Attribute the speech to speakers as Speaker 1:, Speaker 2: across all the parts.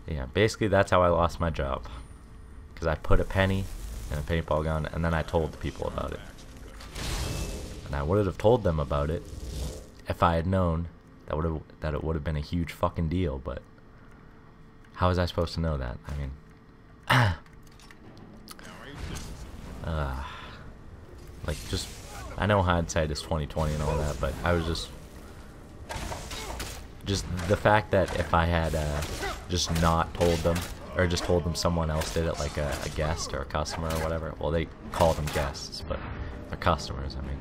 Speaker 1: Yeah, basically that's how I lost my job. Because I put a penny in a paintball gun, and then I told the people about it. And I would have told them about it if I had known that it would have been a huge fucking deal, but how was I supposed to know that? I mean, like, just, I know hindsight is 20/20 and all that, but I was just the fact that if I had just not told them, or just told them someone else did it, like a guest or a customer or whatever. Well, they call them guests, but they're customers. I mean,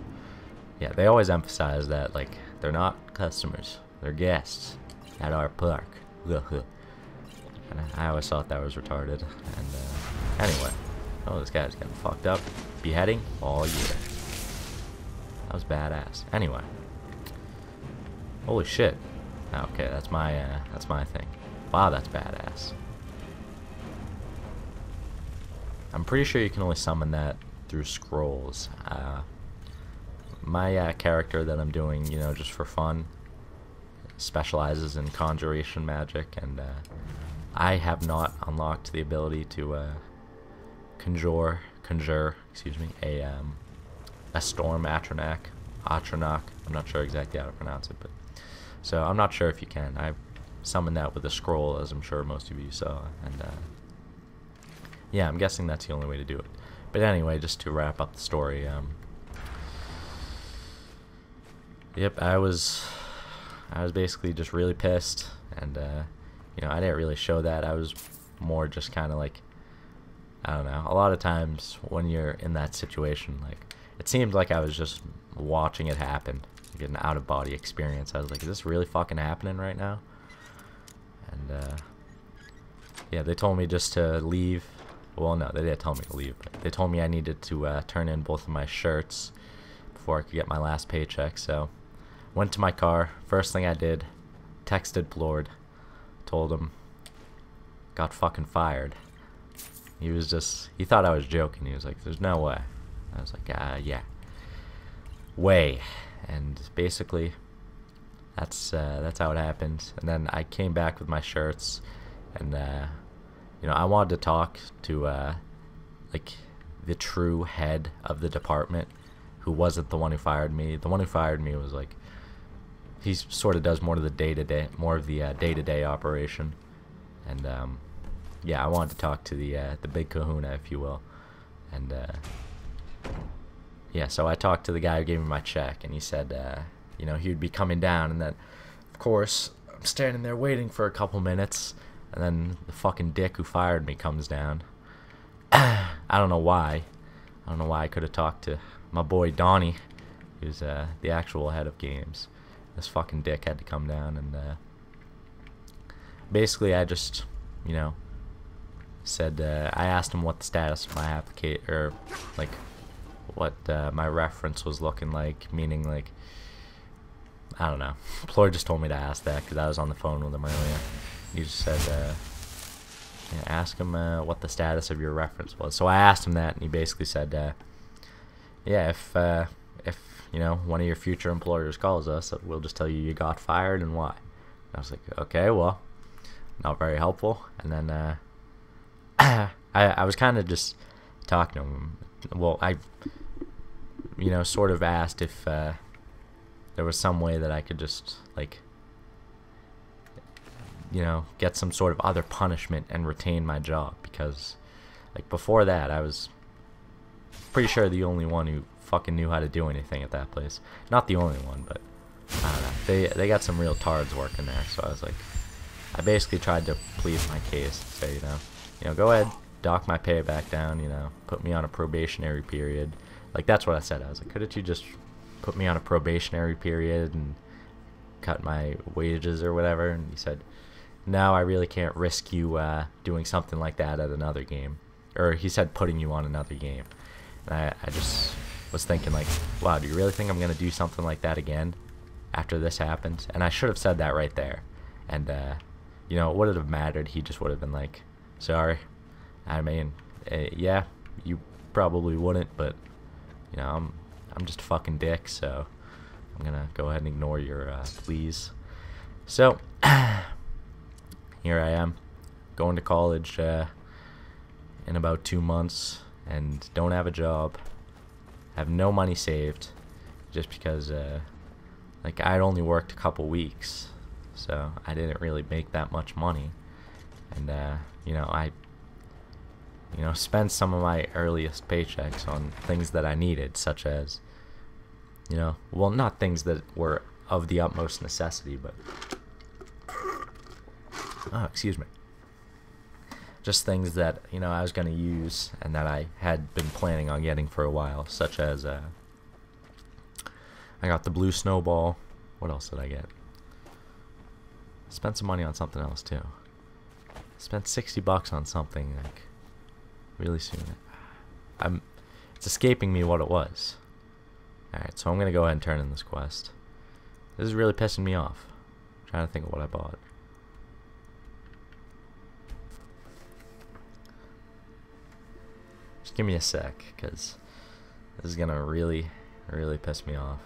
Speaker 1: yeah, they always emphasize that, like, they're not customers, they're guests at our park. And I always thought that was retarded. And anyway, oh, this guy's getting fucked up. Beheading all year. That was badass. Anyway, holy shit. Okay, that's my thing. Wow, that's badass. I'm pretty sure you can only summon that through scrolls. My character that I'm doing, you know, just for fun, specializes in conjuration magic, and I have not unlocked the ability to conjure, excuse me, a storm Atronach. I'm not sure exactly how to pronounce it, but so I'm not sure if you can. I summoned that with a scroll, as I'm sure most of you saw, and yeah, I'm guessing that's the only way to do it. But anyway, just to wrap up the story, yep, I was basically just really pissed, and you know, I didn't really show that. I was more just kind of like, I don't know, a lot of times when you're in that situation, like, it seemed like I was just watching it happen, like an out-of-body experience. I was like, is this really fucking happening right now? And yeah, they told me just to leave. Well, no, they didn't tell me to leave, but they told me I needed to turn in both of my shirts before I could get my last paycheck. So went to my car. First thing I did, texted Plourd, told him, got fucking fired. He was just, he thought I was joking. He was like, there's no way. I was like, yeah, way. And basically, that's how it happened. And then I came back with my shirts, and you know, I wanted to talk to like the true head of the department, who wasn't the one who fired me. The one who fired me was like, he sort of does more of the day-to-day, day-to-day operation. And yeah, I wanted to talk to the big kahuna, if you will. And yeah, so I talked to the guy who gave me my check, and he said you know, he would be coming down. And then, of course, I'm standing there waiting for a couple minutes, and then the fucking dick who fired me comes down. I don't know why. I don't know why I could have talked to my boy Donnie, who's the actual head of games. This fucking dick had to come down, and basically I just, you know, said, I asked him what the status of my application, or like what my reference was looking like, meaning, like, I don't know. Plourd just told me to ask that because I was on the phone with him earlier. He just said, yeah, ask him what the status of your reference was. So I asked him that, and he basically said, yeah, if you know, one of your future employers calls us, we'll just tell you you got fired and why. And I was like, okay, well, not very helpful. And then I was kind of just talking to him. Well, I, you know, sort of asked if there was some way that I could just, like, you know, get some sort of other punishment and retain my job, because, like, before that, I was pretty sure the only one who fucking knew how to do anything at that place. Not the only one, but I don't know. They got some real tards working there, so I was like, I basically tried to plead my case, say, you know, go ahead, dock my pay back down, you know, put me on a probationary period. Like, that's what I said. I was like, couldn't you just put me on a probationary period and cut my wages or whatever? And he said, no, I really can't risk you doing something like that at another game. Or he said putting you on another game. And I just was thinking, like, wow, do you really think I'm going to do something like that again after this happens? And I should have said that right there. And, you know, it wouldn't have mattered. He just would have been like, sorry. I mean, yeah, you probably wouldn't, but, you know, I'm just a fucking dick, so I'm going to go ahead and ignore your pleas. So, here I am, going to college in about 2 months and don't have a job, have no money saved, just because like I'd only worked a couple weeks, so I didn't really make that much money, and you know, I spent some of my earliest paychecks on things that I needed, such as, you know, well, not things that were of the utmost necessity, but oh, excuse me, just things that, you know, I was gonna use and that I had been planning on getting for a while, such as I got the blue snowball. What else did I get? Spent some money on something else too. Spent $60 on something like really soon. It's escaping me what it was. Alright, so I'm gonna go ahead and turn in this quest. This is really pissing me off. I'm trying to think of what I bought. Just give me a sec, because this is gonna really piss me off.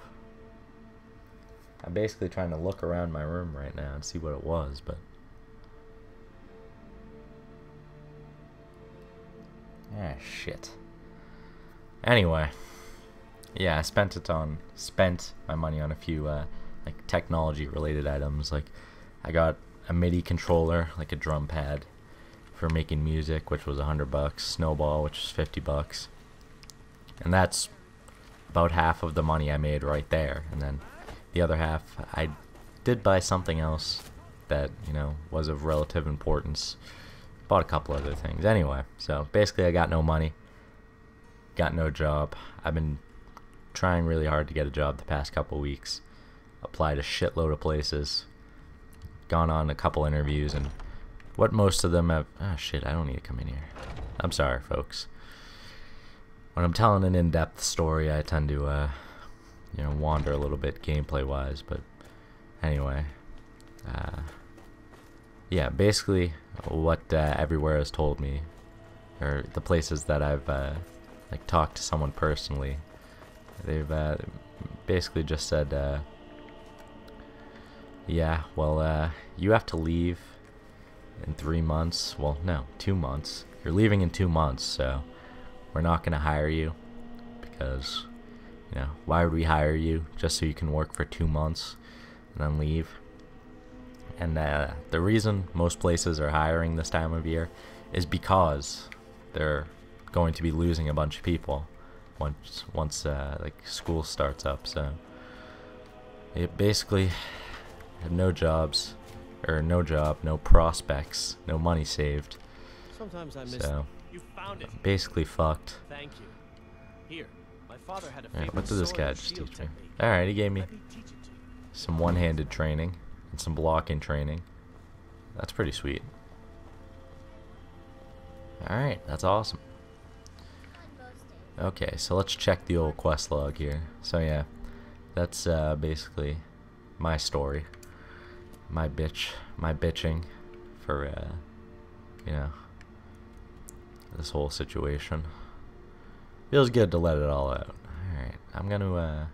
Speaker 1: I'm basically trying to look around my room right now and see what it was, but ah, shit. Anyway, yeah, I spent my money on a few like technology related items. Like I got a MIDI controller, like a drum pad for making music, which was $100. Snowball, which was $50, and that's about half of the money I made right there. And then the other half, I did buy something else that, you know, was of relative importance. Bought a couple other things. Anyway, so basically I got no money, got no job. I've been trying really hard to get a job the past couple weeks. Applied a shitload of places. Gone on a couple interviews, and what most of them have... Ah, shit, I don't need to come in here. I'm sorry, folks. When I'm telling an in-depth story, I tend to, you know, wander a little bit gameplay-wise, but anyway. Yeah, basically what everywhere has told me, or the places that I've like talked to someone personally, they've basically just said, yeah, well, you have to leave in 3 months. Well, no, 2 months. You're leaving in 2 months, so we're not going to hire you, because, you know, why would we hire you just so you can work for 2 months and then leave? And the reason most places are hiring this time of year is because they're going to be losing a bunch of people once like school starts up. So it basically had no jobs, or no job, no prospects, no money saved.
Speaker 2: Sometimes I miss
Speaker 1: So
Speaker 2: you found it.
Speaker 1: basically fucked.
Speaker 2: Thank you. Here, my father had a
Speaker 1: Alright,
Speaker 2: favorite
Speaker 1: what did this
Speaker 2: sword
Speaker 1: guy
Speaker 2: and
Speaker 1: just
Speaker 2: shield
Speaker 1: teach me?
Speaker 2: technique.
Speaker 1: Alright, he gave me
Speaker 2: Let me teach it to you.
Speaker 1: some one-handed training and some blocking training. That's pretty sweet. Alright, that's awesome. Okay, so let's check the old quest log here. So yeah, that's basically my story. My bitching for, you know, this whole situation. Feels good to let it all out. Alright, I'm gonna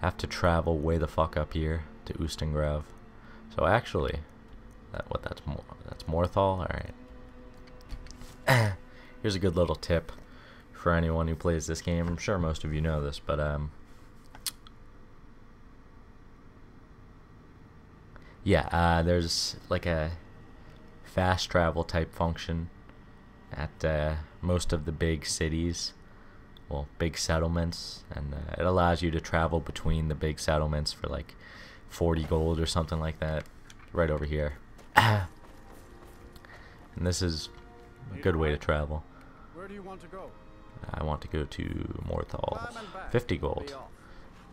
Speaker 1: have to travel way the fuck up here to Ustengrav. So actually, that's Morthal? Alright. Here's a good little tip for anyone who plays this game. I'm sure most of you know this, but yeah, there's like a fast travel type function at most of the big cities, well, big settlements, and it allows you to travel between the big settlements for like 40 gold or something like that, right over here. And this is a good way to travel.
Speaker 3: Where do you want to go?
Speaker 1: I want to go to Morthal. 50 gold.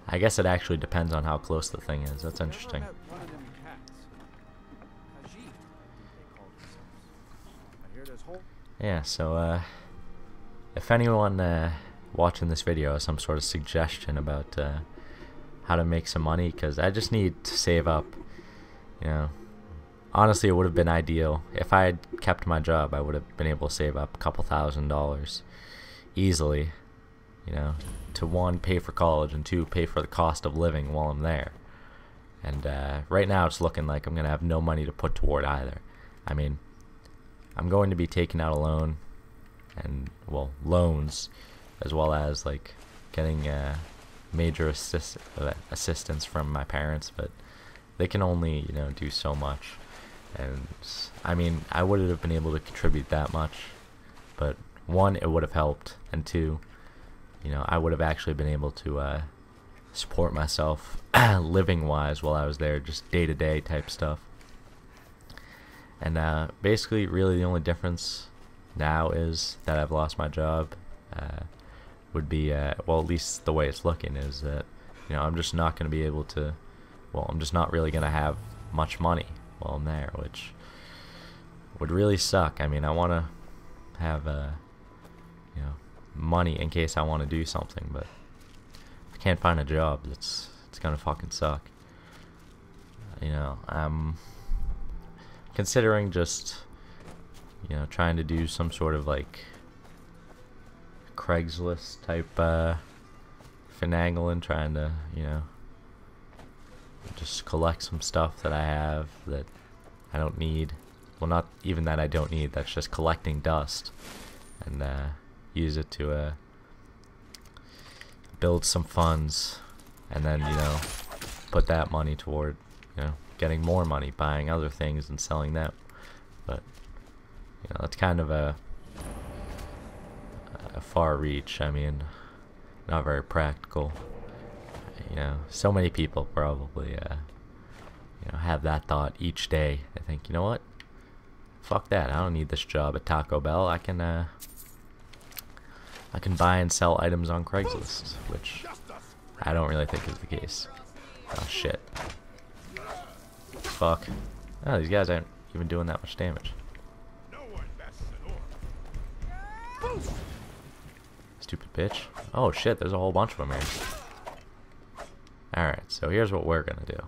Speaker 1: I guess it actually depends on how close the thing is. That's interesting. Yeah, so if anyone watching this video has some sort of suggestion about how to make some money, because I just need to save up, you know. Honestly, it would have been ideal if I had kept my job. I would have been able to save up a couple $1,000s easily, you know, to one, pay for college, and two, pay for the cost of living while I'm there. And right now it's looking like I'm gonna have no money to put toward either. I mean, I'm going to be taking out a loan, and well, loans, as well as like getting major assistance from my parents, but they can only, you know, do so much. And I mean, I wouldn't have been able to contribute that much, but one, it would have helped, and two, you know, I would have actually been able to support myself living wise while I was there, just day-to-day type stuff. And basically, really the only difference now is that I've lost my job. Would be well, at least the way it's looking is that, you know, I'm just not going to be able to, well, I'm just not really going to have much money while I'm there, which would really suck. I mean, I want to have you know, money in case I want to do something, but if I can't find a job, it's gonna fucking suck. You know, I'm considering just, you know, trying to do some sort of like Craigslist type finagling, trying to, you know, just collect some stuff that I have that I don't need. Well, not even that I don't need, that's just collecting dust, and use it to build some funds, and then, you know, put that money toward, you know, getting more money, buying other things and selling them. But, you know, that's kind of a far reach. I mean, not very practical. You know, so many people probably you know, have that thought each day. They think, you know what, fuck that, I don't need this job at Taco Bell. I can buy and sell items on Craigslist, which I don't really think is the case. Oh shit. Fuck. Oh, these guys aren't even doing that much damage. Stupid bitch. Oh shit, there's a whole bunch of them here. Alright, so here's what we're gonna do.